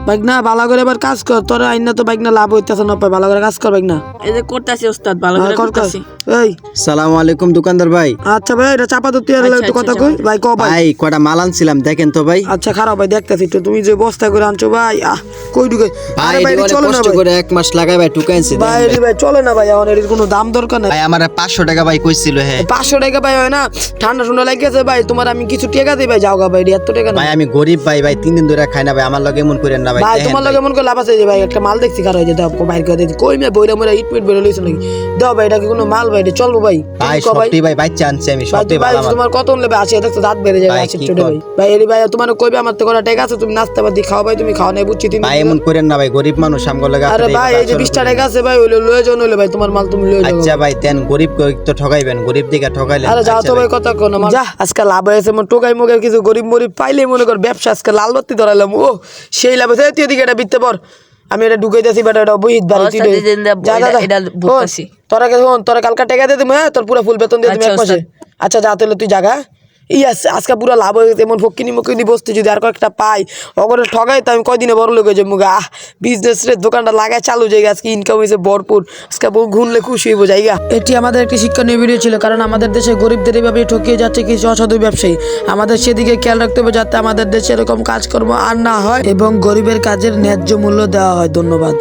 Bike না ভালো করে এবার কাজ কর, তোর আইনা তো বাইক না লাভ হইতেছে না, ভালো করে কাজ কর বাইক না। এই যে করতেছি ওস্তাদ, ভালো করে করতেছি। এই সালামু আলাইকুম দোকানদার ভাই। আচ্ছা ভাই, এটা চাপা তো তুই একটু কথা কই ভাই, ক ভাই। ভাই কটা মাল আনছিলাম দেখেন তো ভাই। আচ্ছা খারাপ ভাই, দেখতেছি তো তুমি যে বস্তা করে আনছো ভাই, কই ঢুকে ভাই ভাই চলে না কষ্ট ভাই, করে 1 মাস লাগাই ভাই টুকাইছি ভাই ভাই চলে না ভাই, এখন এর কোনো দাম দরকার নাই ভাই। আমার 500 টাকা ভাই কইছিল। হ্যাঁ 500 টাকা ভাই হয় না, ঠান্ডা ঠান্ডা লাগেছে ভাই, তোমার আমি কিছু টাকা দিই ভাই, যাও গা ভাই, এত টাকা না ভাই। আমি গরিব ভাই, ভাই 3 দিন ধরে খাই না ভাই, আমার লগে এমন করেন না ভাই। ভাই তোমার লগে মন করে লাভ আছে যে ভাই, একটা মাল দেখছি কারো যে দাও বাইর করে দিই, কই মে বইরা মরা ইট মিট বের লইছ নাকি, দাও ভাই, এটা কি কোনো মাল ভাই, এটা চলবো ভাই। ভাই সবটি ভাই বাচ্চা আনছি আমি, সবটি ভাই ভালো। তোমার কত নেবে? আসি দেখো দাঁত বেড়ে যাবে, আসি ছোট ভাই। ভাই এরি ভাই তোমার কইবে আমার তো করা টাকা আছে, তুমি নাস্তা বাদি খাও ভাই, তুমি খাও না বুঝছি তুমি ভাই এমন করেন না ভাই, গরিব মানুষ আমগো লাগা। আরে ভাই এই যে 20 টাকা আছে ভাই, ওইলো লয়ে যাও, নইলে ভাই তোমার মাল তুমি লয়ে যাও। আচ্ছা ভাই দেন, গরিব তো ঠকাইবেন, গরিব দিকে ঠকাইলেন। আরে যাও তো ভাই, কথা কোন আমার যা, আজকে লাভ হয়েছে মন টোকাই মুগে কিছু গরিব মরিব পাইলে মনে কর ব্যবসা আজকে লাল বাতি ধরাইলাম, ও সেই লাভ হয়েছে। তুই এদিকে এটা বিতে পর, আমি এটা ঢুকাইতেছি বাট এটা বহিত বাড়ি তুই যা যা এটা বুঝতাছি। তোরা কালকা টাকা দিয়ে দিমু, হ্যাঁ তোর পুরো ফুল বেতন দিয়ে দিমু এক মাসে। আচ্ছা যা তাহলে তুই জাগা আজকে পুরো লাভ হয়ে গেছে, এমন ফকিনি মুকিনি বসতে যদি আর কয়েকটা পাই ওগুলো ঠগাই তো আমি কয়দিনে বড় লোক হয়ে যাবো গা। বিজনেস রে দোকানটা লাগায় চালু যাই, আজকে ইনকাম হয়েছে ভরপুর, আজকে ঘুরলে খুশি হইব জায়গা। এটি আমাদের একটি শিক্ষণীয় ভিডিও ছিল, কারণ আমাদের দেশে গরিবদের এইভাবে ঠকিয়ে যাচ্ছে কিছু অসাধু ব্যবসায়ী। আমাদের সেদিকে খেয়াল রাখতে হবে যাতে আমাদের দেশে এরকম কাজকর্ম আর না হয় এবং গরিবের কাজের ন্যায্য মূল্য দেওয়া হয়। ধন্যবাদ।